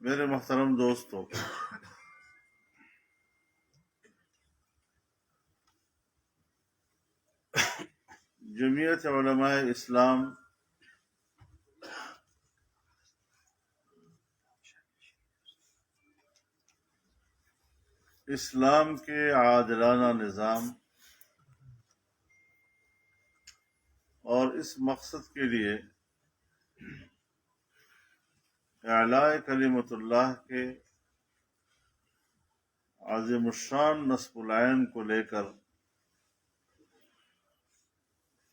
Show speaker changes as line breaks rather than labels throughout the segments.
میرے محترم دوستو، جمعیت علماء اسلام اسلام کے عادلانہ نظام اور اس مقصد کے لیے اعلاء کلمت اللہ کے عظیم الشان نصب العین کو لے کر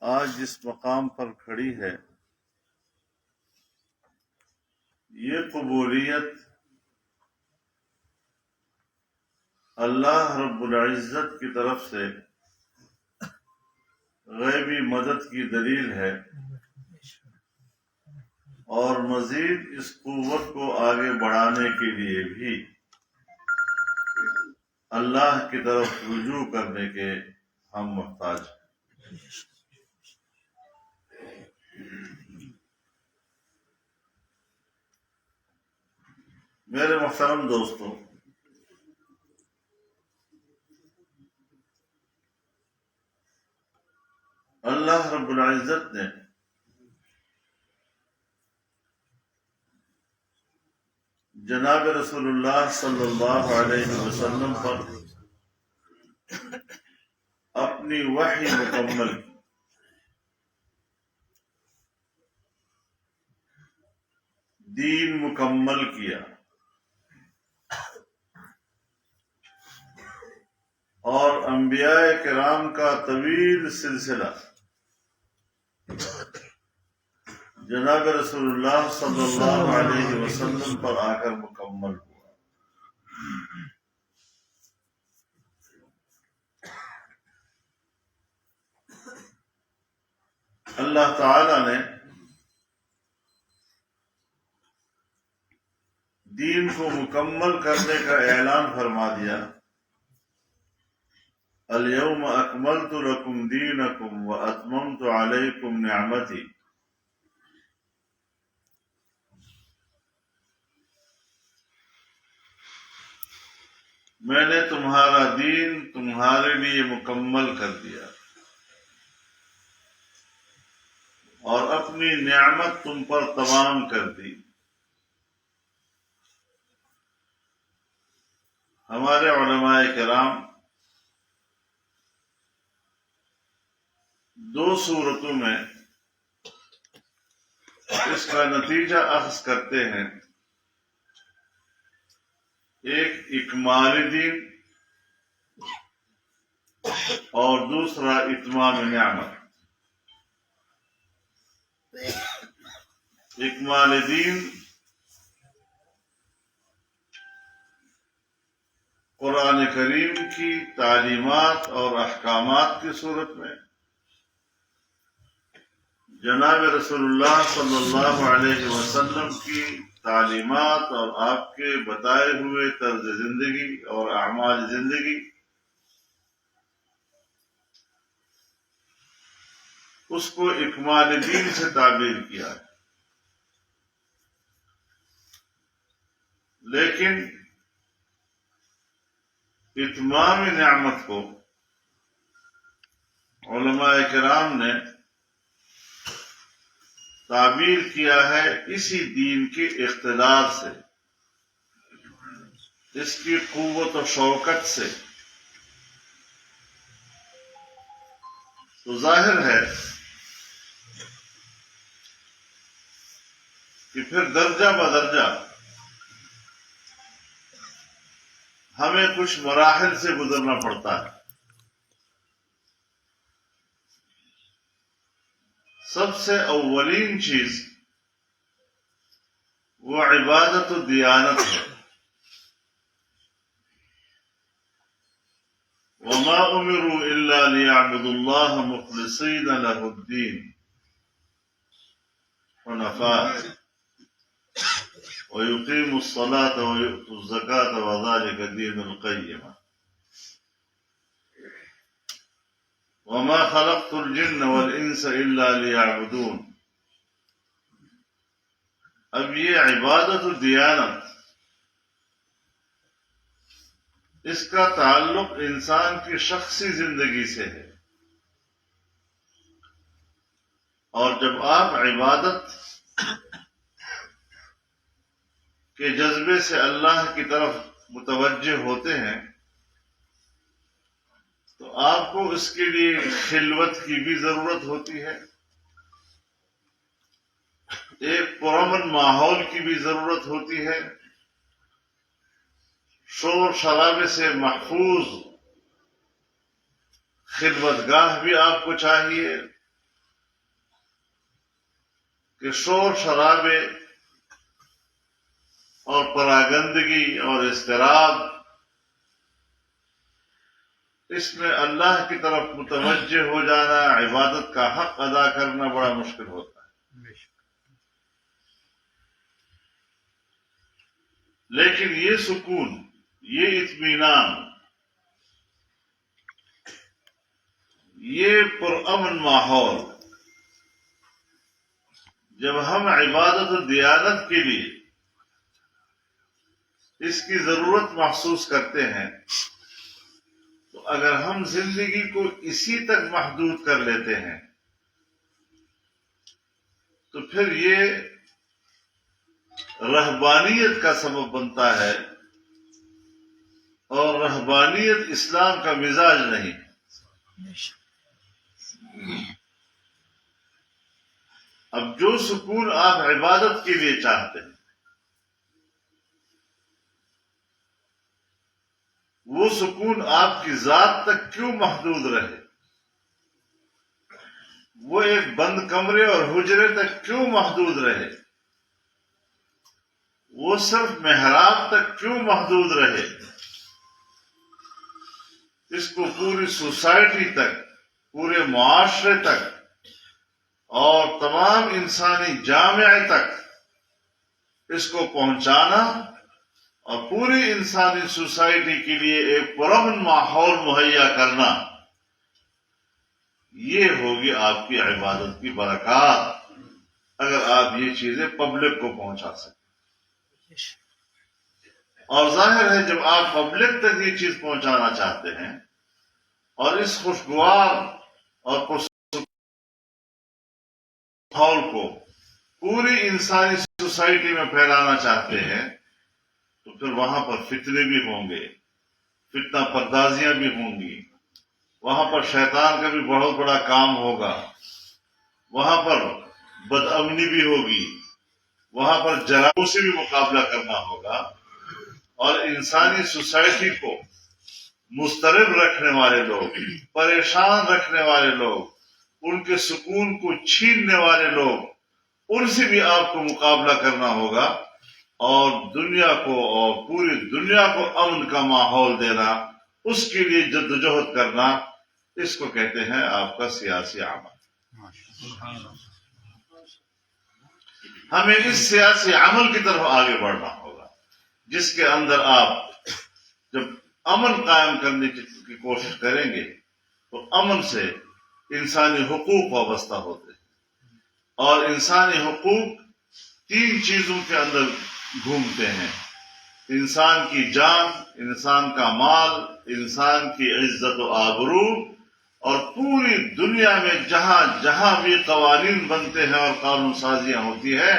آج جس مقام پر کھڑی ہے، یہ قبولیت اللہ رب العزت کی طرف سے غیبی مدد کی دلیل ہے، اور مزید اس قوت کو آگے بڑھانے کے لیے بھی اللہ کی طرف رجوع کرنے کے ہم محتاج ہیں۔ میرے محترم دوستو، اللہ رب العزت نے جناب رسول اللہ صلی اللہ علیہ وسلم پر اپنی وحی مکمل کی، دین مکمل کیا، اور انبیاء کرام کا طویل سلسلہ جناب رسول اللہ صلی اللہ علیہ وسلم پر آ کر مکمل ہوا۔ اللہ تعالی نے دین کو مکمل کرنے کا اعلان فرما دیا، الیوم اکملت لکم دینکم واتممت علیکم نعمتی۔ میں نے تمہارا دین تمہارے لیے مکمل کر دیا اور اپنی نعمت تم پر تمام کر دی۔ ہمارے علماء کرام دو صورتوں میں اس کا نتیجہ اخذ کرتے ہیں، ایک اکمال دین اور دوسرا اتمام نعمت۔ اکمال دین قرآن کریم کی تعلیمات اور احکامات کی صورت میں جناب رسول اللہ صلی اللہ علیہ وسلم کی تعلیمات اور آپ کے بتائے ہوئے طرز زندگی اور اعمال زندگی، اس کو اکمال دین سے تعبیر کیا ہے۔ لیکن اتمام نعمت کو علماء کرام نے تعبیر کیا ہے اسی دین کے اقتدار سے، اس کی قوت و شوکت سے۔ تو ظاہر ہے کہ پھر درجہ بدرجہ ہمیں کچھ مراحل سے گزرنا پڑتا ہے۔ سب سے اولین چیز وہ عبادت و دیانت ہے۔ وما امروا الا ليعبدوا الله مخلصين له الدين حنفاء ويقيموا الصلاة ويؤتوا الزكاة وذلك دين القيمة وما خلقت الجن والانس الا ليعبدون۔ اب یہ عبادت و دیانت اس کا تعلق انسان کی شخصی زندگی سے ہے، اور جب آپ عبادت کے جذبے سے اللہ کی طرف متوجہ ہوتے ہیں تو آپ کو اس کے لیے خلوت کی بھی ضرورت ہوتی ہے، ایک پرامن ماحول کی بھی ضرورت ہوتی ہے، شور شرابے سے محفوظ خلوت گاہ بھی آپ کو چاہیے کہ شور شرابے اور پراگندگی اور اضطراب اس میں اللہ کی طرف متوجہ ہو جانا، عبادت کا حق ادا کرنا بڑا مشکل ہوتا ہے۔ لیکن یہ سکون، یہ اطمینان، یہ پرامن ماحول جب ہم عبادت و دیانت کے لیے اس کی ضرورت محسوس کرتے ہیں تو اگر ہم زندگی کو اسی تک محدود کر لیتے ہیں تو پھر یہ رہبانیت کا سبب بنتا ہے، اور رہبانیت اسلام کا مزاج نہیں۔ اب جو سکون آپ عبادت کے لیے چاہتے ہیں وہ سکون آپ کی ذات تک کیوں محدود رہے؟ وہ ایک بند کمرے اور حجرے تک کیوں محدود رہے؟ وہ صرف محراب تک کیوں محدود رہے؟ اس کو پوری سوسائٹی تک، پورے معاشرے تک اور تمام انسانی جامعے تک اس کو پہنچانا اور پوری انسانی سوسائٹی کے لیے ایک پرامن ماحول مہیا کرنا، یہ ہوگی آپ کی عبادت کی برکات اگر آپ یہ چیزیں پبلک کو پہنچا سکیں۔ اور ظاہر ہے جب آپ پبلک تک یہ چیز پہنچانا چاہتے ہیں اور اس خوشگوار اور ماحول کو پوری انسانی سوسائٹی میں پھیلانا چاہتے ہیں تو پھر وہاں پر فتنے بھی ہوں گے، فتنہ پردازیاں بھی ہوں گی، وہاں پر شیطان کا بھی بہت بڑا کام ہوگا، وہاں پر بد امنی بھی ہوگی، وہاں پر جرائم سے بھی مقابلہ کرنا ہوگا، اور انسانی سوسائٹی کو مضطرب رکھنے والے لوگ، پریشان رکھنے والے لوگ، ان کے سکون کو چھیننے والے لوگ، ان سے بھی آپ کو مقابلہ کرنا ہوگا، اور دنیا کو اور پوری دنیا کو امن کا ماحول دینا، اس کے لیے جدوجہد کرنا، اس کو کہتے ہیں آپ کا سیاسی عمل۔ ہمیں اس سیاسی عمل کی طرف آگے بڑھنا ہوگا جس کے اندر آپ جب امن قائم کرنے کی کوشش کریں گے تو امن سے انسانی حقوق وابستہ ہوتے ہیں، اور انسانی حقوق تین چیزوں کے اندر گھومتے ہیں: انسان کی جان، انسان کا مال، انسان کی عزت و آبرو، اور پوری دنیا میں جہاں جہاں بھی قوانین بنتے ہیں اور قانون سازیاں ہوتی ہے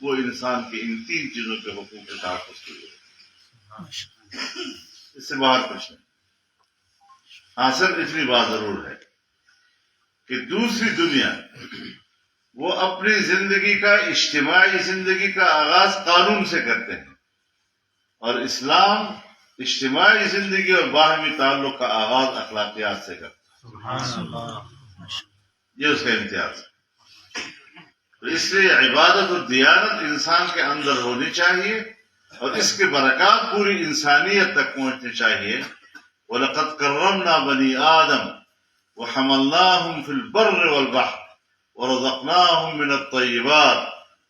وہ انسان کی ان تین چیزوں کے حقوق کے تحفظ کے لیے۔ اس سے باہر کچھ نہیں۔ ہاں، صرف اتنی بات ضرور ہے کہ دوسری دنیا وہ اپنی زندگی کا، اجتماعی زندگی کا آغاز قانون سے کرتے ہیں، اور اسلام اجتماعی زندگی اور باہمی تعلق کا آغاز اخلاقیات سے کرتا ہے۔ یہ اس کا امتیاز ہے۔ تو اس لیے عبادت و دیانت انسان کے اندر ہونی چاہیے، اور اس کے برکات پوری انسانیت تک پہنچنی چاہیے۔ وَلَقَدْ كَرَّمْنَا بَنِي آدَمَ وَحَمَلْنَاهُمْ فِي الْبَرِّ وَالْبَحْرِ وَرَزَقْنَاهُمْ مِنَ الطَّيِّبَاتِ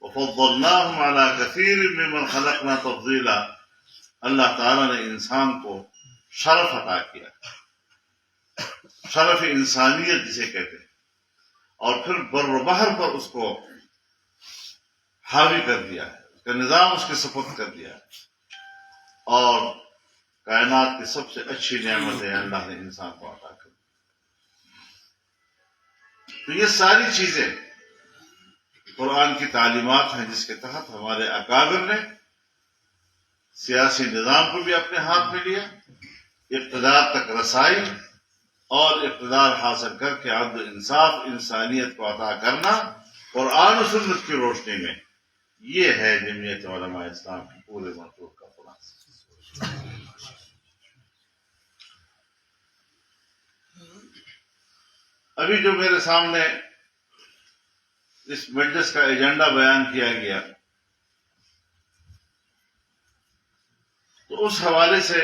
وَفَضَّلْنَاهُمْ عَلَى كَثِيرٍ مِّمَّنْ خَلَقْنَا تَفْضِيلًا۔ اللہ تعالیٰ نے انسان کو شرف عطا کیا، شرف انسانیت جسے کہتے ہیں، اور پھر بر و بحر پر اس کو حاوی کر دیا ہے، اس کا نظام اس کے سپرد کر دیا ہے، اور کائنات کی سب سے اچھی نعمتیں اللہ نے انسان کو عطا کر. تو یہ ساری چیزیں قرآن کی تعلیمات ہیں جس کے تحت ہمارے اکابر نے سیاسی نظام کو بھی اپنے ہاتھ میں لیا، اقتدار تک رسائی اور اقتدار حاصل کر کے عدل انصاف انسانیت کو عطا کرنا قرآن و سنت کی روشنی میں. یہ ہے جمعیت علماء اسلام کے پورے منصور کا خلاصہ. ابھی جو میرے سامنے اس مجلس کا ایجنڈا بیان کیا گیا، تو اس حوالے سے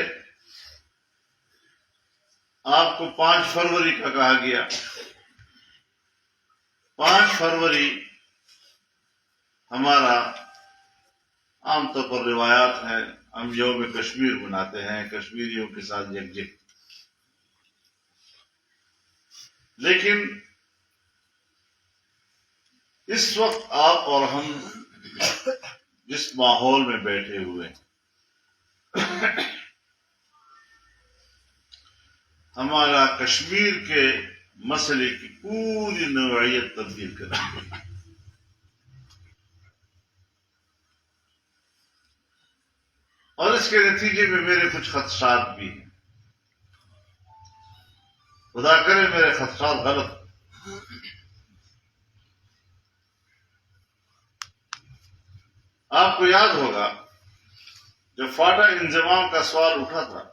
آپ کو 5 فروری کا کہا گیا. 5 فروری ہمارا عام طور پر روایات ہیں، ہم یوم کشمیر مناتے ہیں، کشمیریوں کے ساتھ یکجہتی. لیکن اس وقت آپ اور ہم جس ماحول میں بیٹھے ہوئے ہیں، ہمارا کشمیر کے مسئلے کی پوری نوعیت تبدیل کر دی ہے. اور اس کے نتیجے میں میرے کچھ خدشات بھی ہیں. خدا کرے میرے خدشات غلط. آپ کو یاد ہوگا جب فاٹا انضمام کا سوال اٹھا تھا،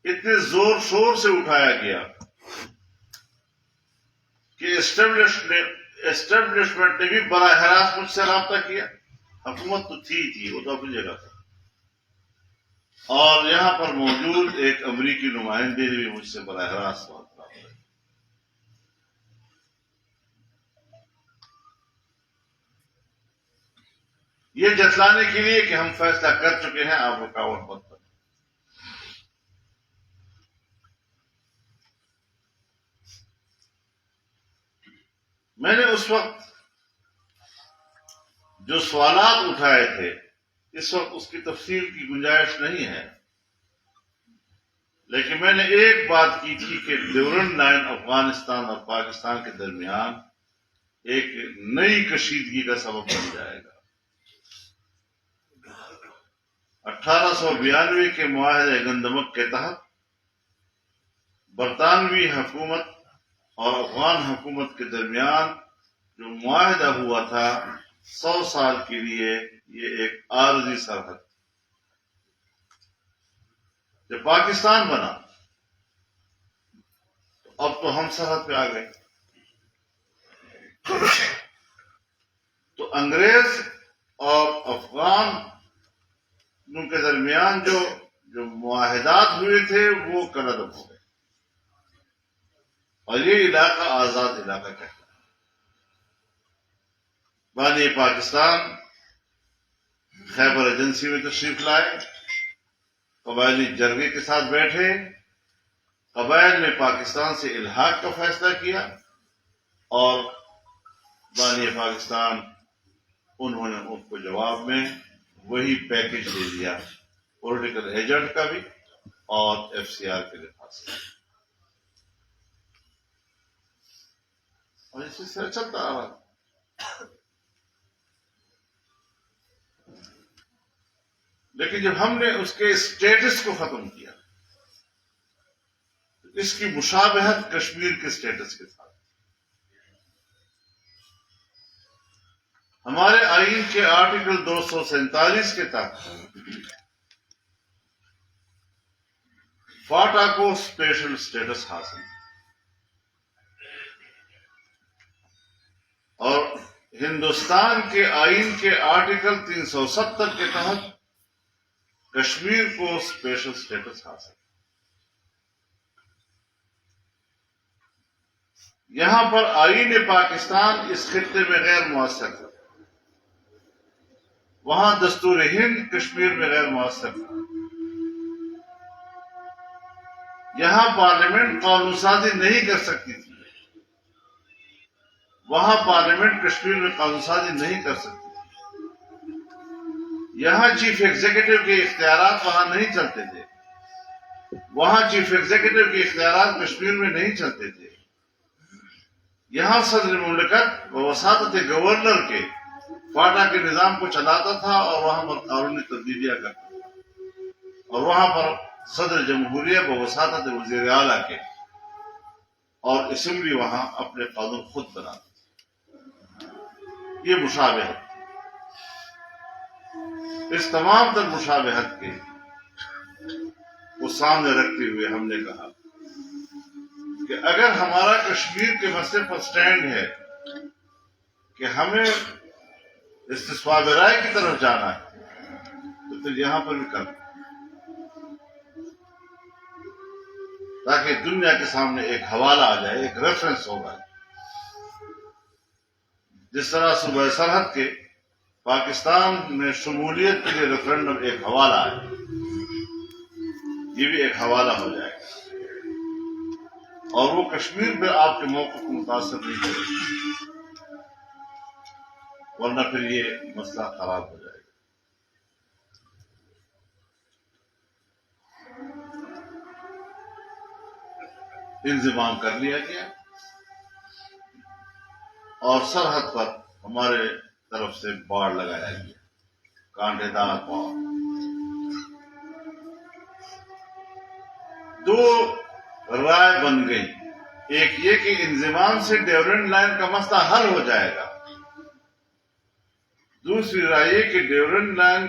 اتنے زور شور سے اٹھایا گیا کہ اسٹیبلشمنٹ نے بھی براہ راست مجھ سے رابطہ کیا. حکومت تو تھی وہ تو اپنی جگہ تھا، اور یہاں پر موجود ایک امریکی نمائندے نے بھی مجھ سے براہ راست رابطہ. یہ جتلانے کے لیے کہ ہم فیصلہ کر چکے ہیں، آپ رکاوٹ مت کریں. میں نے اس وقت جو سوالات اٹھائے تھے، اس وقت اس کی تفصیل کی گنجائش نہیں ہے، لیکن میں نے ایک بات کی تھی کہ ڈیورنڈ لائن افغانستان اور پاکستان کے درمیان ایک نئی کشیدگی کا سبب بن جائے گا. 1892 کے معاہدے گندمک کے تحت برطانوی حکومت اور افغان حکومت کے درمیان جو معاہدہ ہوا تھا 100 سال کے لیے، یہ ایک عارضی سرحد. جب پاکستان بنا تو اب تو ہم سرحد پہ آ گئے. تو انگریز اور افغان کے درمیان جو معاہدات ہوئے تھے وہ کلعدم ہو گئے، اور یہ علاقہ آزاد علاقہ کہتا ہے. بانی پاکستان خیبر ایجنسی میں تشریف لائے، قبائلی جرگے کے ساتھ بیٹھے، قبائل نے پاکستان سے الحاق کا فیصلہ کیا، اور بانی پاکستان انہوں نے ان کو جواب میں وہی پیکج دے دیا، پولیٹیکل ایجنٹ کا بھی اور FCR کے لحاظ سے. اور اس سے چلتا رہا. لیکن جب ہم نے اس کے اسٹیٹس کو ختم کیا، تو اس کی مشابہت کشمیر کے اسٹیٹس کے ساتھ. ہمارے آئین کے آرٹیکل 247 کے تحت فاٹا کو اسپیشل اسٹیٹس حاصل، اور ہندوستان کے آئین کے آرٹیکل 370 کے تحت کشمیر کو اسپیشل اسٹیٹس حاصل. یہاں پر آئین پاکستان اس خطے میں غیر مؤثر تھا، وہاں دستور ہند کشمیر میں غیر مؤثر تھا. یہاں پارلیمنٹ قانون سازی نہیں کر سکتی تھی، وہاں پارلیمنٹ کشمیر میں قانون سازی نہیں کر سکتی تھی. یہاں چیف ایگزیکٹو کے اختیارات وہاں نہیں چلتے تھے، وہاں چیف ایگزیکٹو کے اختیارات کشمیر میں نہیں چلتے تھے. یہاں صدر مملکت بواسطہ گورنر کے فاٹا کے نظام کو چلاتا تھا اور وہاں پر قانونی تبدیلیاں کرتا تھا، اور وہاں پر صدر جمہوریہ بواسطہ وزیر اعلیٰ کے اور اسمبلی وہاں اپنے قانون خود بناتی. یہ مشابہت، اس تمام تر مشابہت کے کو سامنے رکھتے ہوئے ہم نے کہا کہ اگر ہمارا کشمیر کے مسئلے پر سٹینڈ ہے کہ ہمیں استصواب رائے کی طرف جانا ہے تو پھر یہاں پر بھی کر، تاکہ دنیا کے سامنے ایک حوالہ آ جائے، ایک ریفرنس ہوگا. جس طرح صوبہ سرحد کے پاکستان میں شمولیت کے لیے ریفرنڈم ایک حوالہ ہے، یہ بھی ایک حوالہ ہو جائے گا اور وہ کشمیر پہ آپ کے موقف کو متاثر نہیں کرے گا، ورنہ پھر یہ مسئلہ خراب ہو جائے گا. انضمام کر لیا گیا اور سرحد پر ہمارے طرف سے باڑ لگایا گیا، کانٹے دار باڑ. دو رائے بن گئی، ایک یہ کہ انضمام سے ڈیورنٹ لائن کا مسئلہ حل ہو جائے گا، دوسری رائے یہ کہ ڈیورنٹ لائن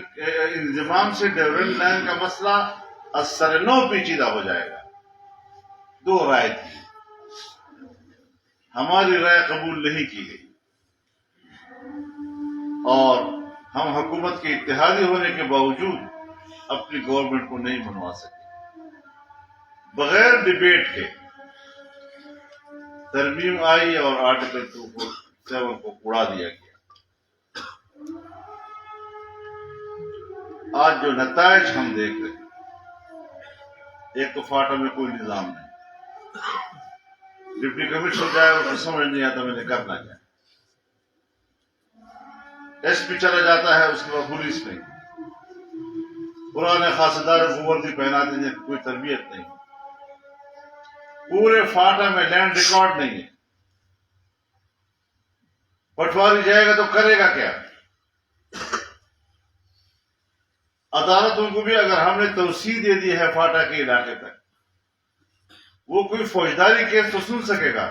انضمام سے ڈیورنٹ لائن کا مسئلہ اثر نو پیچیدہ ہو جائے گا. دو رائے تھی، ہماری رائے قبول نہیں کی گئی اور ہم حکومت کے اتحادی ہونے کے باوجود اپنی گورنمنٹ کو نہیں منوا سکے. بغیر ڈبیٹ کے ترمیم آئی اور آرٹیکل 247 کو اڑا دیا گیا. آج جو نتائج ہم دیکھ رہے ہیں، ایک تو فاٹا میں کوئی نظام نہیں، ڈپٹی کمشنر جائے اس کو سمجھ نہیں آتا میں نے کرنا کیا، ایس پی چلا جاتا ہے اس کے بعد پولیس نہیں، پرانے خاصدار کو وردی پہناتے ہیں، کوئی تربیت نہیں، پورے فاٹا میں لینڈ ریکارڈ نہیں ہے. پٹواری جائے گا تو کرے گا کیا؟ عدالتوں کو بھی اگر ہم نے توسیع دے دی ہے فاٹا کے علاقے تک، وہ کوئی فوجداری کیس تو سن سکے گا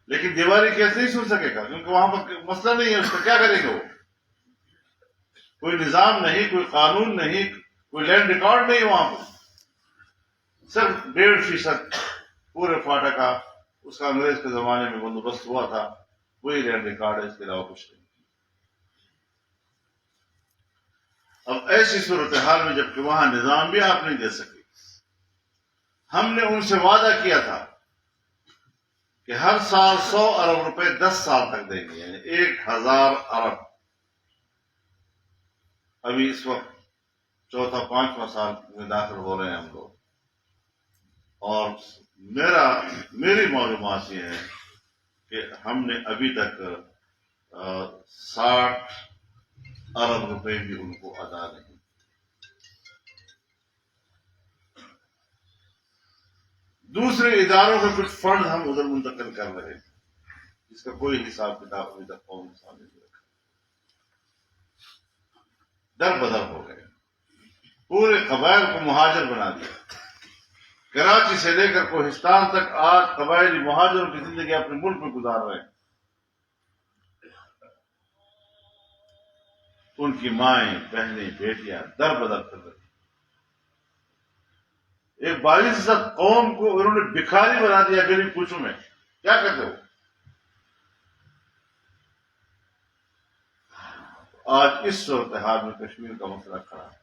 لیکن دیواری کیس نہیں سن سکے گا، کیونکہ وہاں پر مسئلہ نہیں ہے. اس کا کیا کرے گا؟ وہ کوئی نظام نہیں، کوئی قانون نہیں، کوئی لینڈ ریکارڈ نہیں وہاں پر. صرف 1.5% پورے فاٹا کا اس کا انگریز کے زمانے میں بندوبست ہوا تھا، وہی لینڈ ریکارڈ ہے، اس کے علاوہ کچھ نہیں. اب ایسی صورتحال میں جبکہ وہاں نظام بھی آپ نہیں دے سکے، ہم نے ان سے وعدہ کیا تھا کہ ہر سال 100 ارب روپے 10 سال تک دیں گے، یعنی 1000 ارب. ابھی اس وقت چوتھا 5واں سال میں داخل ہو رہے ہیں ہم لوگ، اور میری معلومات یہ ہے کہ ہم نے ابھی تک 60 ارب روپے بھی ان کو ادا نہیں. دوسرے اداروں کے کچھ فنڈ ہم ادھر منتقل کر رہے ہیں جس کا کوئی حساب کتاب ابھی تک قوم کے سامنے نہیں رکھا. در بدر ہو گئے، پورے قبائل کو مہاجر بنا دیا. کراچی سے لے کر کوہستان تک آج قبائلی مہاجروں کی زندگی اپنے ملک میں گزار رہے ہیں. ان کی مائیں، بہنیں، بیٹیاں در بدر کر رہی. ایک 22,000 قوم کو انہوں نے بھکاری بنا دیا گلی کوچوں میں. کیا کرتے ہو؟ آج اس صورتحال میں کشمیر کا مسئلہ کھڑا ہے.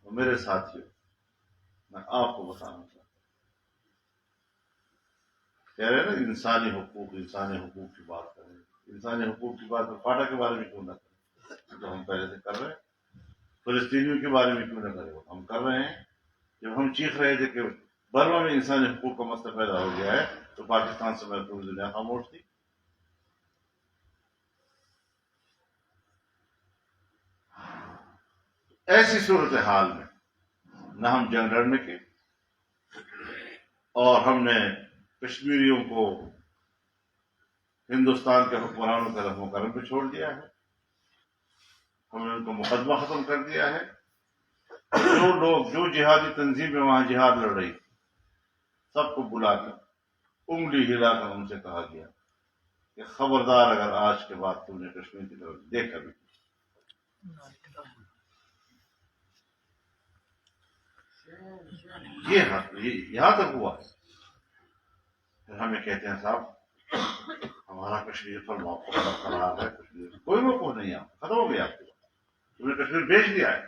اور میرے ساتھیوں، میں آپ کو بتانا چاہتا ہوں، کہہ رہے نا انسانی حقوق کی بات کریں. انسانی حقوق کی بات فاٹا کے بارے میں کیوں نہ کریں جو ہم پہلے سے کر رہے ہیں؟ فلسطینیوں کے بارے میں کیوں نہ کریں؟ ہم کر رہے ہیں. جب ہم چیخ رہے تھے کہ برما میں انسانی حقوق کا مسئلہ پیدا ہو گیا ہے تو پاکستان سے میں پوری دنیا خاموش تھی. ایسی صورتحال میں نہ ہم جنگ لڑنے کے، اور ہم نے کشمیریوں کو ہندوستان کے حکمرانوں کے رحم و کرم پہ چھوڑ دیا ہے، ہم نے ان کو مقدمہ ختم کر دیا ہے۔ جو لوگ، جو جہادی تنظیمیں وہاں جہاد لڑ رہی تھی، سب کو بلا کر انگلی ہلا کر ان سے کہا گیا کہ خبردار اگر آج کے بعد تم نے کشمیر کی طرف دیکھا بھی، یہاں تک ہوا ہے۔ پھر ہمیں کہتے ہیں صاحب ہمارا کشمیر پر موقف خراب ہے، کشمیر کوئی موقف نہیں ہے، ختم ہو گیا، آپ کو تم نے کشمیر بیچ دیا ہے۔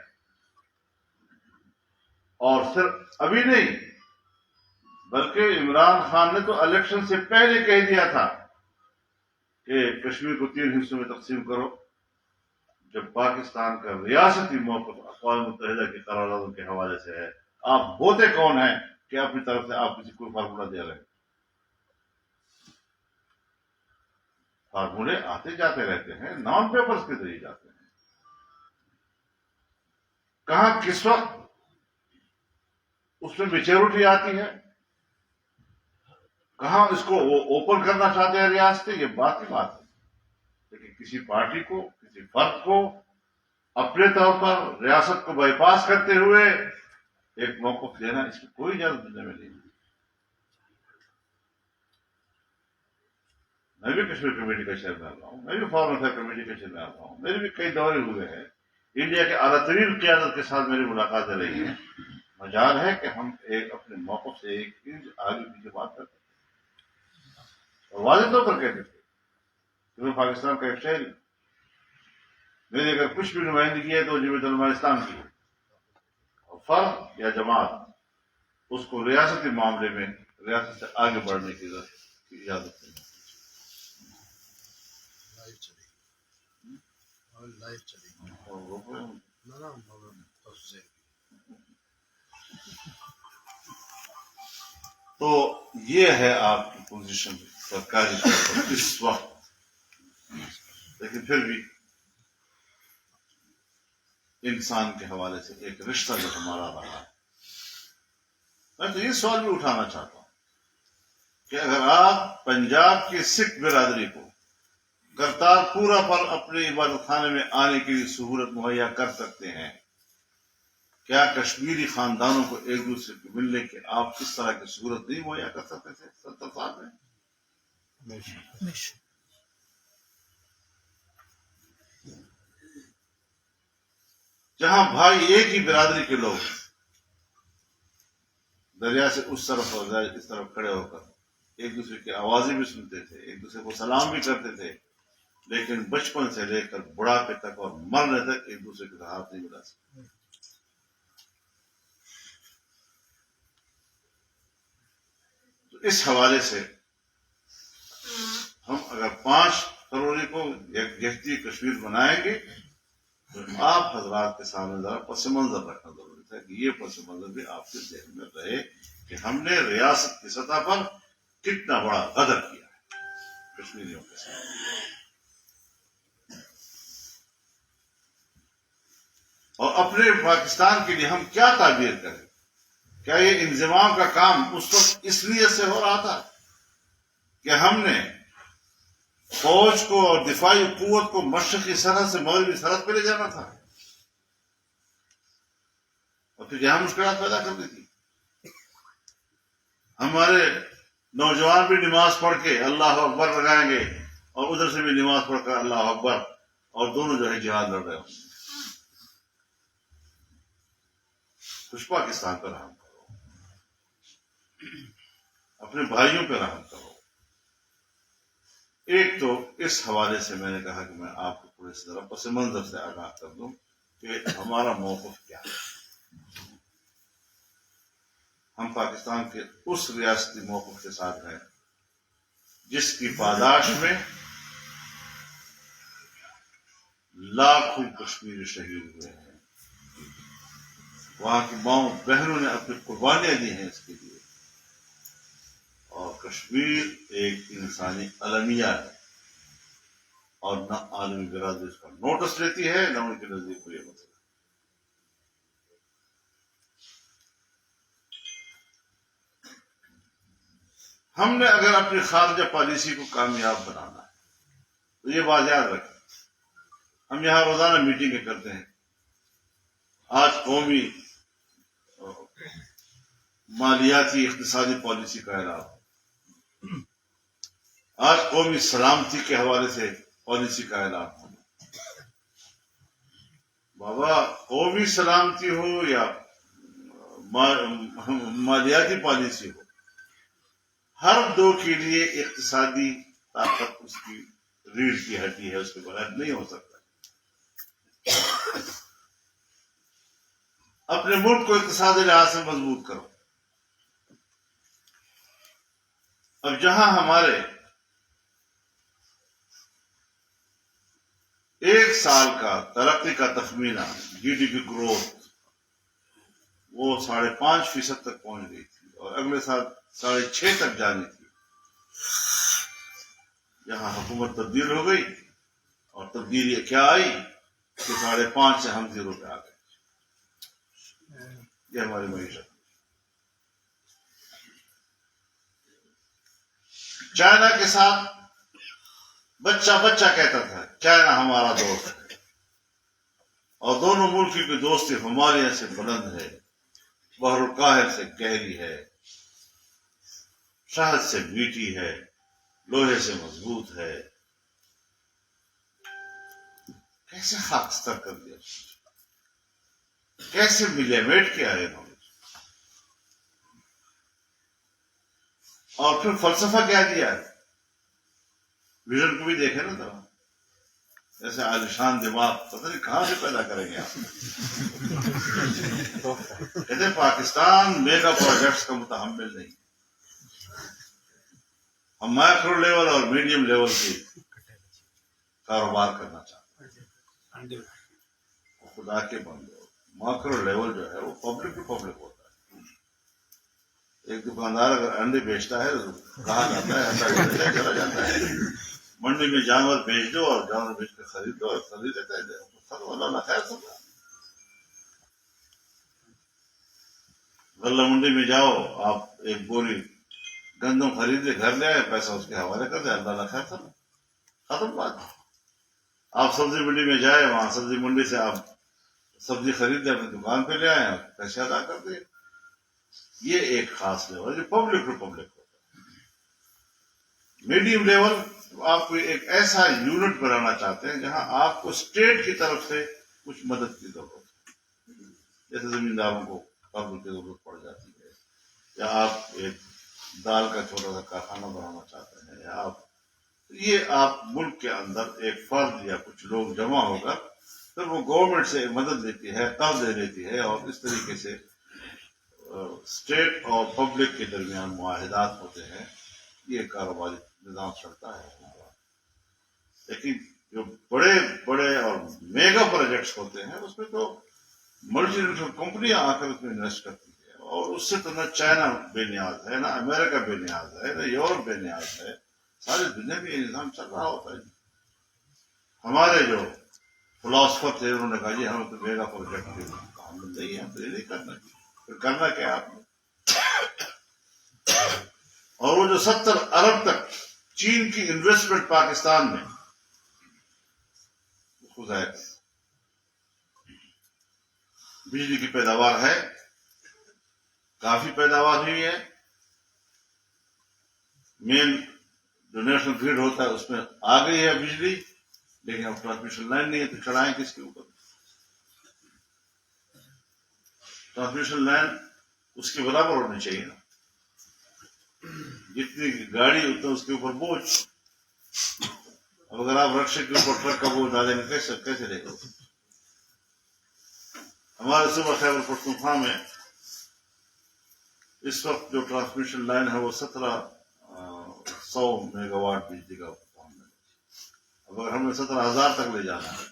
اور صرف ابھی نہیں، بلکہ عمران خان نے تو الیکشن سے پہلے کہہ دیا تھا کہ کشمیر کو 3 حصوں میں تقسیم کرو۔ جب پاکستان کا ریاستی موقف اقوام متحدہ کی قراردادوں کے حوالے سے ہے، آپ ہوتے کون ہیں کہ اپنی طرف سے آپ کسی کو فارمولہ دے رہے ہیں؟ فارمولے آتے جاتے رہتے ہیں، نان پیپرز کے ذریعے جاتے ہیں۔ کہاں کس وقت اس میں میچورٹی آتی ہے، کہاں اس کو وہ اوپن کرنا چاہتے ہیں ریاستیں، یہ بات ہی بات ہے۔ لیکن کسی پارٹی کو، کسی فرد کو اپنے طور پر ریاست کو بائی پاس کرتے ہوئے ایک موقف دینا، اس کی کوئی اجازت دنیا میں نہیں۔ میں بھی کشمیر کمیٹی کا چیئرمین رہا ہوں، میں بھی فارن افیئر کمیٹی کا چیئرمین رہا ہوں، میرے بھی کئی دورے ہوئے ہیں، انڈیا کے اعلیٰ ترین قیادت کے ساتھ میری ملاقاتیں رہی ہیں۔ مجال ہے کہ ہم ایک اپنے موقف سے ایک انچ آگے پیچھے بات کرتے ہیں، اور واضح طور پر کہتے تھے کہ میں پاکستان کا ایک شہری ہوں، میری اگر کچھ بھی نمائندگی ہے تو جمعیت علماء اسلام کی ہے، اور فرد یا جماعت اس کو ریاستی معاملے میں ریاست سے آگے بڑھنے کی اجازت نہیں۔ تو یہ ہے آپ کی پوزیشن سرکاری طور پر اس وقت، لیکن پھر بھی انسان کے حوالے سے ایک رشتہ جو ہمارا رہا ہے، میں تو یہ سوال بھی اٹھانا چاہتا ہوں کہ اگر آپ پنجاب کی سکھ برادری کو کرتارپورہ پر اپنے عبادت خانے میں آنے کے لیے سہولت مہیا کر سکتے ہیں، کیا کشمیری خاندانوں کو ایک دوسرے کو ملنے کے آپ کس طرح کی سہولت نہیں مہیا کر سکتے تھے 70 سال میں؟ جہاں بھائی ایک ہی برادری کے لوگ دریا سے اس طرف اور اس طرف کھڑے ہو کر ایک دوسرے کی آوازیں بھی سنتے تھے، ایک دوسرے کو سلام بھی کرتے تھے، لیکن بچپن سے لے کر بڑھاپے تک اور مرنے تک ایک دوسرے کے ہاتھ نہیں ملا سکتے۔ تو اس حوالے سے ہم اگر 5 فروری کو یکجہتی کشمیر بنائیں گے تو آپ حضرات کے سامنے ذرا پس منظر رکھنا ضروری ہے کہ یہ پس منظر بھی آپ کے ذہن میں رہے کہ ہم نے ریاست کی سطح پر کتنا بڑا غدر کیا ہے کشمیریوں کے ساتھ۔ اور اپنے پاکستان کے لیے ہم کیا تعبیر کریں؟ کیا یہ انضمام کا کام اس وقت اس لیے سے ہو رہا تھا کہ ہم نے فوج کو اور دفاعی قوت کو مشرقی سرحد سے مغربی سرحد پہ لے جانا تھا، اور پھر یہاں مشکلات پیدا کرنی تھی؟ ہمارے نوجوان بھی نماز پڑھ کے اللہ اکبر لگائیں گے اور ادھر سے بھی نماز پڑھ کر اللہ اکبر، اور دونوں جو ہے جہاد لڑ رہے ہوں گے۔ کچھ پاکستان پہ رحم کرو، اپنے بھائیوں پہ رحم کرو۔ ایک تو اس حوالے سے میں نے کہا کہ میں آپ کو تھوڑے سے ذرا پس منظر سے آگاہ کر دوں کہ ہمارا موقف کیا ہے۔ ہم پاکستان کے اس ریاستی موقف کے ساتھ ہیں جس کی پاداش میں لاکھوں کشمیری شہید ہوئے ہیں، وہاں کی ماؤں بہنوں نے اپنی قربانیاں دی ہیں اس کے لیے، اور کشمیر ایک انسانی المیہ ہے، اور نہ عالمی برادری اس کا نوٹس لیتی ہے، نہ ان کے نزدیک کوئی مسئلہ۔ ہم نے اگر اپنی خارجہ پالیسی کو کامیاب بنانا ہے تو یہ بات یاد رکھیں. ہم یہاں روزانہ میٹنگیں کرتے ہیں. آج قومی مالیاتی اقتصادی پالیسی کا اعلان، آج قومی سلامتی کے حوالے سے پالیسی کا اعلان ہونا. بابا قومی سلامتی ہو یا مالیاتی پالیسی ہو، ہر دو کے لیے اقتصادی طاقت اس کی ریڑھ کی ہڈی ہے، اس کے بغیر نہیں ہو سکتا. اپنے ملک کو اقتصادی لحاظ سے مضبوط کرو. اب جہاں ہمارے ایک سال کا ترقی کا تخمینہ جی ڈی پی گروتھ وہ 5.5% تک پہنچ گئی تھی اور اگلے سال 6.5% تک جانی تھی. یہاں حکومت تبدیل ہو گئی اور تبدیلی کیا آئی کہ 5.5 سے ہم 0 پہ آ گئے. یہ ہماری معیشت. چائنا کے ساتھ بچہ کہتا تھا چائنا ہمارا دوست ہے، اور دونوں ملکوں کی دوستی ہمالیہ سے بلند ہے، بحر الکاہل سے گہری ہے، شہد سے میٹھی ہے، لوہے سے مضبوط ہے. کیسے خاکستر کر دیا، کیسے ملیمیٹ کیا ہے انہوں نے. اور پھر فلسفہ کیا دیا ہے. ویژن کو بھی دیکھیں نا ذرا، ایسے عالیشان دماغ پتہ نہیں کہاں سے پیدا کریں گے آپ. کہتے ہیں پاکستان میگا پروجیکٹس کا متحمل نہیں، ہم مائکرو لیول اور میڈیم لیول کی کاروبار کرنا چاہتے ہیں. خدا کے بندے، مائکرو لیول جو ہے وہ پبلک ٹو پبلک ہوتا ہے. ایک دکاندار اگر انڈے بیچتا ہے تو کہا جاتا ہے انڈا چلا جاتا ہے. منڈی میں جانور بیچ دو اور جانور بیچ کے خرید دو اور خرید لیتا ہے. اللہ نہ خیر سب. غلہ منڈی میں جاؤ، آپ ایک بوری گندم خرید لے، گھر لے آئے، پیسہ اس کے حوالے کر دیں، اللہ نہ خیر سب. ختم بات. آپ سبزی منڈی میں جائیں، وہاں سبزی منڈی سے آپ سبزی خرید لیں، اپنی دکان پہ لے آئے، پیسے ادا کر دیں. یہ ایک خاص لیول جو پبلک ٹو پبلک ہوتا ہے. میڈیم لیول آپ کو ایک ایسا یونٹ بنانا چاہتے ہیں جہاں آپ کو اسٹیٹ کی طرف سے کچھ مدد کی ضرورت ہے، جیسے زمینداروں کو قرض کی ضرورت پڑ جاتی ہے، یا آپ ایک دال کا چھوٹا سا کارخانہ بنانا چاہتے ہیں، یا آپ ملک کے اندر ایک فرد یا کچھ لوگ جمع ہو کر پھر وہ گورنمنٹ سے مدد لیتی ہے، قرض دے لیتی ہے، اور اس طریقے سے اسٹیٹ اور پبلک کے درمیان معاہدات ہوتے ہیں. یہ کاروباری نظام چلتا ہے. لیکن جو بڑے بڑے اور میگا پروجیکٹس ہوتے ہیں اس میں تو ملٹی نیشنل کمپنیاں آ کر اس میں انویسٹ کرتی ہے، اور اس سے تو نہ چائنا بے نیاز ہے، نہ امریکہ بے نیاز ہے، نہ یورپ بے نیاز ہے. ساری دنیا میں یہ نظام چل رہا ہوتا ہے. ہمارے جو فلاسفر تھے انہوں نے کہا جی ہمیں تو میگا پروجیکٹ ہم نہیں ہے، ہم تو یہ نہیں کرنا. پھر کرنا کیا آپ نے؟ اور وہ جو 70 ارب تک چین کی انویسٹمنٹ پاکستان میں اس کو ظاہر ہے. بجلی کی پیداوار ہے، کافی پیداوار ہوئی ہے. مین جو نیشنل گریڈ ہوتا ہے اس میں آ گئی ہے بجلی، لیکن اب ٹرانسمیشن لائن نہیں ہے تو چڑھائیں کس کے اوپر؟ ٹرانسمیشن لائن اس کے برابر ہونی چاہیے نا. جتنی گاڑی اتنا اس کے اوپر بوجھ. اب اگر آپ رکشے کے اوپر ٹرک کا بوجھ ڈالیں گے کیسے رہے گا؟ ہمارے صوبہ خیبر پختونخوا میں اس وقت جو ٹرانسمیشن لائن ہے وہ 1700 میگا واٹ بجلی کا کام ہے. اب اگر ہمیں 17,000 تک لے جانا ہے،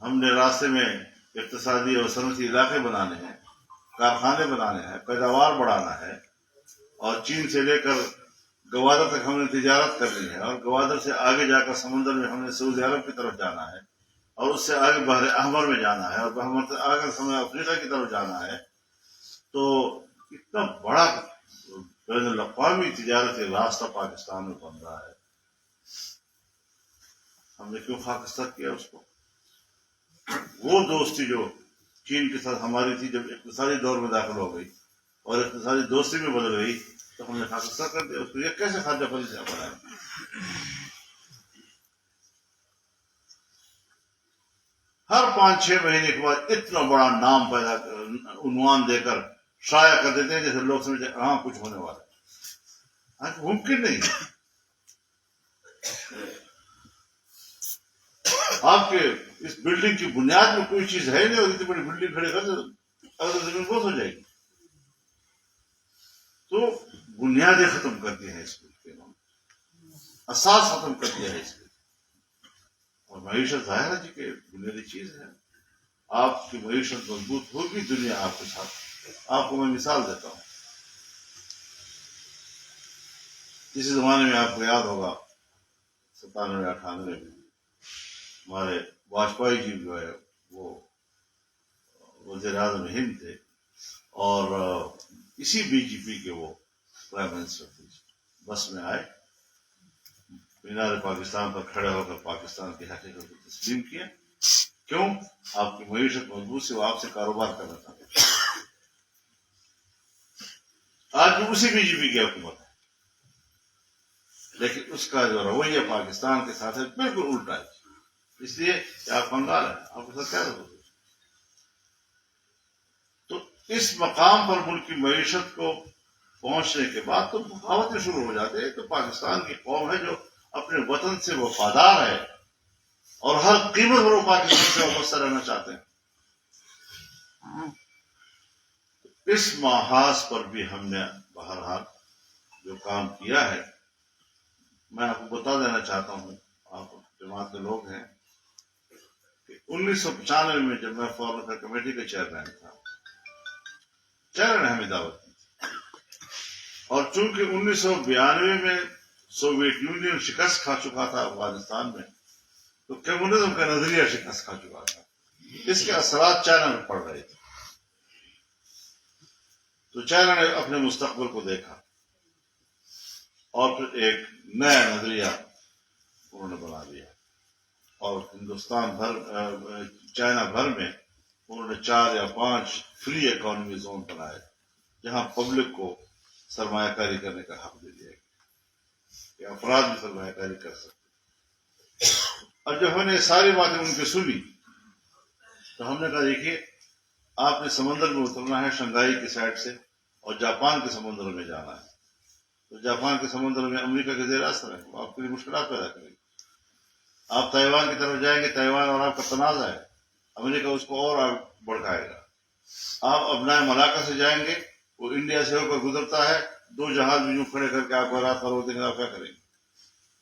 ہم نے راستے میں اقتصادی اور صنعتی علاقے بنانے ہیں، کارخانے بنانے ہیں، پیداوار بڑھانا ہے، اور چین سے لے کر گوادر تک ہم نے تجارت کرنی ہے، اور گوادر سے آگے جا کر سمندر میں ہم نے سعودی عرب کی طرف جانا ہے، اور اس سے آگے بحر احمر میں جانا ہے، اور بحر سے آگے ہمیں افریقہ کی طرف جانا ہے. تو اتنا بڑا بین الاقوامی تجارت راستہ پاکستان میں بن رہا ہے. ہم نے کیوں خاکستر کیا اس کو؟ وہ دوستی جو چین کے ساتھ ہماری تھی جب اقتصادی دور میں داخل ہو گئی اور اقتصادی دوستی میں بدل گئی تو ہم نے خاکستر کر دیا اس کو. یہ کیسے خارجہ پالیسی بنایا؟ ہر 5-6 مہینے کے بعد اتنا بڑا نام پیدا عنوان دے کر شائع کر دیتے ہیں جیسے لوگ سمجھتے ہاں کچھ ہونے والا ہے. ممکن نہیں. آپ کے اس بلڈنگ کی بنیاد میں کوئی چیز ہے نہیں اور اتنی بڑی بلڈنگ کھڑی کر دے اگر زمین بوس ہو جائے گی. تو بنیادیں ختم کر دی ہیں اس ملک کے انہوں نے، اساس ختم کر دیا ہے اس کے. اور معیشت ظاہر ہے جی کہ بنیادی چیز ہے. آپ کی معیشت مضبوط ہوگی، دنیا آپ کے ساتھ. آپ کو میں مثال دیتا ہوں. کسی زمانے میں آپ کو یاد ہوگا 97-98 میں ہمارے واجپئی جی جو ہے وہ وزیر اعظم ہند تھے اور اسی بی جے پی کے وہ پرائم منسٹر تھے. بس میں آئے، مینار پاکستان پر کھڑے ہو کر پاکستان کی حقیقت کو تسلیم کیا. کیوں؟ آپ کی معیشت مضبوط سے وہ آپ سے کاروبار کرنا چاہتے ہیں. آج بھی اسی بی جے پی کی حکومت ہے لیکن اس کا جو رویہ پاکستان کے ساتھ ہے بالکل الٹا ہے. اس لیے کہ آپ بنگال ہیں، آپ کے ساتھ کیا رکھو گے؟ تو اس مقام پر ملک کی معیشت کو پہنچنے کے بعد تو بغاوتیں شروع ہو جاتے ہیں. تو پاکستان کی قوم ہے جو اپنے وطن سے وفادار ہے اور ہر قیمت پر وہ پاکستان سے وابستہ رہنا چاہتے ہیں. اس محاذ پر بھی ہم نے بہرحال جو کام کیا ہے، میں آپ کو بتا دینا چاہتا ہوں، آپ جماعت کے لوگ ہیں کہ 1995 میں جب میں فارن افیئر کمیٹی کا چیئرمین تھا، چیئرمین نے ہمیں دعوت دی اور چونکہ 1992 میں سوویت یونین شکست کھا چکا تھا افغانستان میں تو کمیونزم کا نظریہ شکست کھا چکا تھا. اس کے اثرات چائنا میں پڑ رہے تھے. تو چائنا نے اپنے مستقبل کو دیکھا اور پھر ایک نیا نظریہ انہوں نے بنا دیا اور ہندوستان بھر چائنا بھر میں انہوں نے 4 یا 5 فری اکانومی زون بنائے جہاں پبلک کو سرمایہ کاری کرنے کا حق دے دیا گیا کہ افراد بھی سرمایہ کاری کر سکتے. اور جب ہم نے ساری باتیں ان کی سنی تو ہم نے کہا دیکھیے آپ نے سمندر میں اترنا ہے شنگھائی کی سائڈ سے اور جاپان کے سمندر میں جانا ہے. تو جاپان کے سمندر میں امریکہ کے زیر اثر ہے، وہ آپ کے لیے مشکلات پیدا کرے گی. آپ تائیوان کی طرف جائیں گے، تائیوان اور آپ کا تنازع ہے، امریکہ اس کو اور بڑھائے گا. آپ ابنائے ملاقہ سے جائیں گے، وہ انڈیا سے ہو کر گزرتا ہے، 2 جہاز بھی یوں کھڑے کر کے آپ کو رات پر دیں گے، آپ کیا کریں گے؟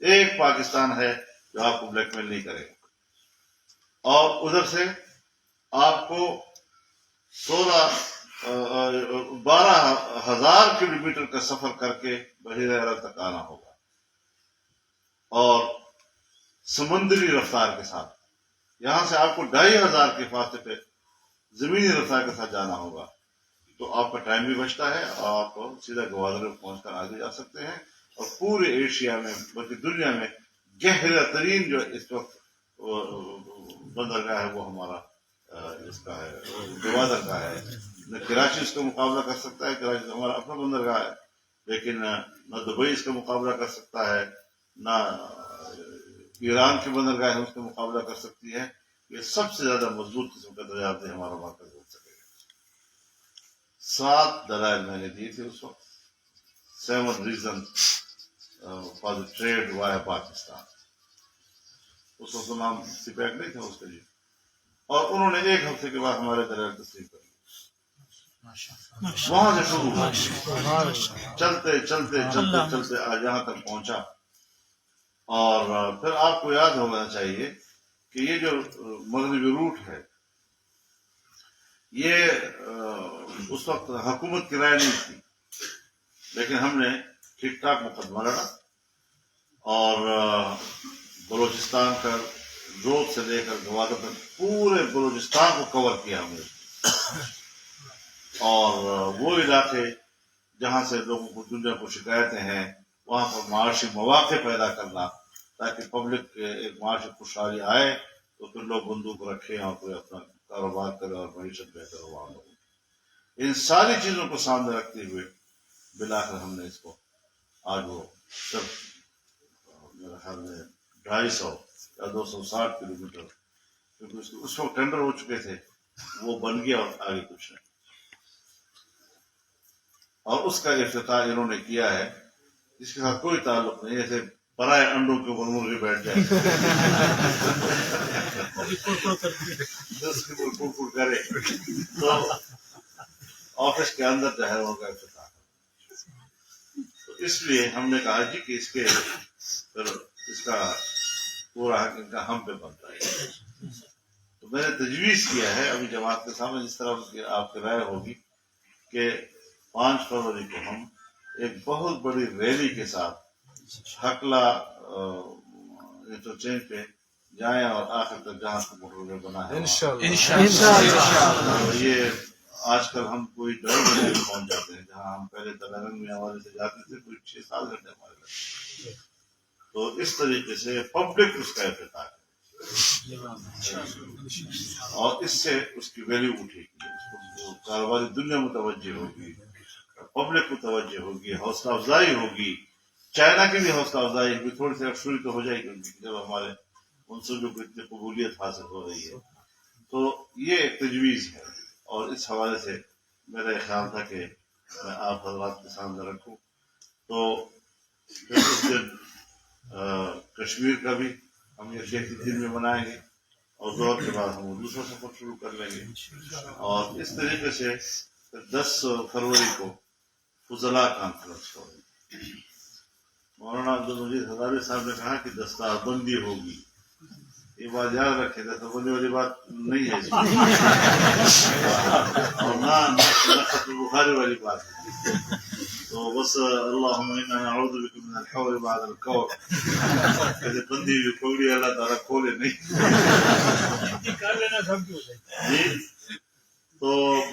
ایک پاکستان ہے جو آپ کو بلیک میل نہیں کرے گا. اور ادھر سے آپ کو 12,000 کلومیٹر کا سفر کر کے بحیرہ عرب تک آنا ہوگا اور سمندری رفتار کے ساتھ. یہاں سے آپ کو 2,500 کے فاصلے پہ زمینی رفتار کے ساتھ جانا ہوگا. تو آپ کا ٹائم بھی بچتا ہے اور آپ کو سیدھا گوادر میں پہنچ کر آگے جا سکتے ہیں. اور پورے ایشیا میں بلکہ دنیا میں گہرا ترین جو اس وقت بندرگاہ ہے وہ ہمارا اس کا ہے، گوادر کا ہے. نہ کراچی اس کا مقابلہ کر سکتا ہے، کراچی ہمارا اپنا بندرگاہ ہے، لیکن نہ دبئی اس کا مقابلہ کر سکتا ہے، نہ ایران کی بندرگاہ اس کا مقابلہ کر سکتی ہے. یہ سب سے زیادہ مضبوط قسم کا دریافت ہمارا مرکز ہو سکے گا. 7 دلائل میں نے دیے تھے اس وقت، 7 reasons for the trade via Pakistan. اس وقت نام سپیک نہیں تھا اس کے لیے، اور انہوں نے 1 ہفتے کے بعد ہمارے دلائل تسلیم کر لی. وہاں سے شروع ہوا، چلتے چلتے چلتے چلتے آج یہاں تک پہنچا. اور پھر آپ کو یاد ہونا چاہیے کہ یہ جو مغربی روٹ ہے یہ اس وقت حکومت کی رائے نہیں تھی، لیکن ہم نے ٹھیک ٹھاک مقدمہ لڑا اور بلوچستان کا روڈ سے لے کر گوادر تک پورے بلوچستان کو کور کیا ہم نے. اور وہ علاقے جہاں سے لوگوں کو دنیا کو شکایتیں ہیں وہاں پر معاشی مواقع پیدا کرنا تاکہ پبلک ایک معاشی خوشحالی آئے تو پھر لوگ بندوق رکھیں اور پھر اپنا کاروبار کریں اور معیشت بہتر ہوا لوگوں. ان ساری چیزوں کو سامنے رکھتے ہوئے بلاخر ہم نے اس کو آج وہ سب میرے خیال میں 250 یا 260 کلومیٹر کیونکہ اس وقت ٹینڈر ہو چکے تھے وہ بن گیا اور آگے کچھ نہیں. اور اس کا افتتاح انہوں نے کیا ہے جس کے ساتھ کوئی تعلق نہیں ایسے برائے انڈوں کے اوپر مرغی بیٹھ جائے کرے تو آفس کے اندر جو ہے وہ کا افتتاح. تو اس لیے ہم نے کہا جی کہ اس کا پورا حق ان کا ہم پہ بنتا ہے. تو میں نے تجویز کیا ہے ابھی جماعت کے سامنے جس طرح آپ کی رائے ہوگی کہ 5 فروری کو ہم ایک بہت بڑی ریلی کے ساتھ حقلہ انٹرچینج پہ جائیں اور آخر تک جہاں سے موٹر وے بنا ہے یہ آج کل ہم کوئی 1.5 گھنٹے میں پہنچ جاتے ہیں جہاں ہم پہلے تلنگانہ میں ہمارے سے جاتے تھے کوئی 6-7 گھنٹے ہمارے لگتے. تو اس طریقے سے پبلک اس کا افتتاح ہے اور اس سے اس کی ویلیو اٹھے گی اس کو کاروباری دنیا متوجہ ہوگی پبلک متوجہ ہوگی حوصلہ افزائی ہوگی. چائنا کی بھی حوصلہ افزائی ہوگی تھوڑی سی افسوئی تو ہو جائے گی ان کی جب ہمارے منصوبے کو اتنی قبولیت حاصل ہو رہی ہے. تو یہ ایک تجویز ہے اور اس حوالے سے میرا خیال تھا کہ میں آپ حضرات کے سامنے رکھوں. تو اس دن کشمیر کا بھی ہم یکجہتی دن میں منائیں گے اور دور کے بعد ہم دوسرا سفر شروع کر لیں گے. اور اس طریقے سے 10 فروری کو فضلاء کانفرنس ہوگی. مولانا عبدالمجید ہزاری صاحب نے کہا کہ دستار بندی ہوگی. یہ بات یاد رکھے دستار بندی والی بات نہیں ہے اور نہ ختم بخاری والی بات ہے. تو بس اللہم انا نعوذ بک من الحور بعد الکور کہتے بندی ہوئی پگڑی اللہ تعالیٰ کھولے نہیں. جی تو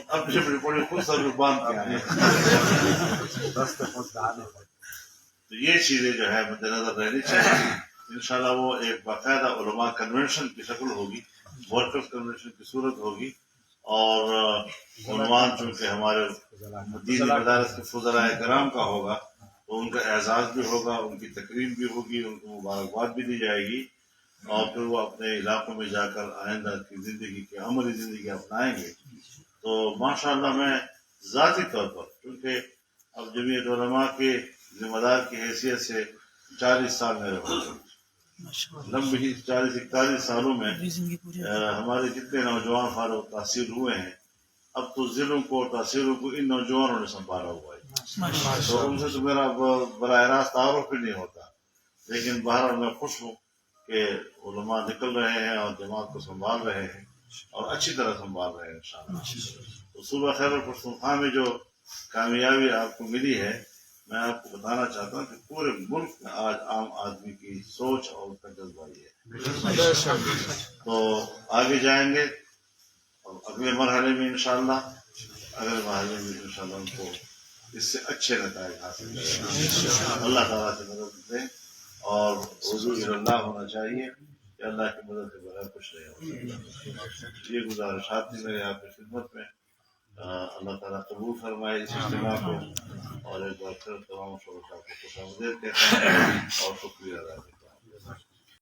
اب جب پڑے خود سر باندھ کے آئے تو یہ چیزیں جو ہے مد نظر رہنی چاہیے. انشاءاللہ وہ ایک باقاعدہ علماء کنونشن کی شکل ہوگی ورکرز کنونشن کی صورت ہوگی اور عنوان چونکہ ہمارے دینی مدارس کے فضلاء کرام کا ہوگا تو ان کا اعزاز بھی ہوگا ان کی تقریب بھی ہوگی ان کو مبارکباد بھی دی جائے گی اور پھر وہ اپنے علاقوں میں جا کر آئندہ کی زندگی کی عملی زندگی اپنائیں گے. تو ماشاءاللہ میں ذاتی طور پر کیونکہ اب جمعیت علماء کے ذمہ دار کی حیثیت سے 40 سال میرے ہو گئے. لمبی 40-41 سالوں میں ہمارے جتنے نوجوان فارغ تحصیل ہوئے ہیں اب تو ضلعوں کو تحصیلوں کو ان نوجوانوں نے سنبھالا ہوا ہے. تو ان سے تو میرا براہ راست تعارف بھی نہیں ہوتا لیکن بہرحال میں خوش ہوں کہ علماء نکل رہے ہیں اور جماعت کو سنبھال رہے ہیں اور اچھی طرح سنبھال رہے ہیں انشاءاللہ. تو صوبہ خیبر پختونخوا میں جو کامیابی آپ کو ملی ہے میں آپ کو بتانا چاہتا ہوں کہ پورے ملک میں آج عام آدمی کی سوچ اور اس کا جذبہ یہ ہے. تو آگے جائیں گے اور اگلے مرحلے میں انشاءاللہ ان کو اس سے اچھے نتائج حاصل کریں. اللہ تعالیٰ سے مدد دیں اور حضور اللہ ہونا چاہیے کہ اللہ کی مدد کے بغیر کچھ نہیں ہو سکتا. یہ گزارشات تھی میرے آپ کی خدمت میں. اللہ تعالیٰ قبول فرمائے اس اجتماع کو اور ایک بار پھر تمام شعبہ کو خوش آمدید کہتا ہوں اور شکریہ ادا کرتا ہوں.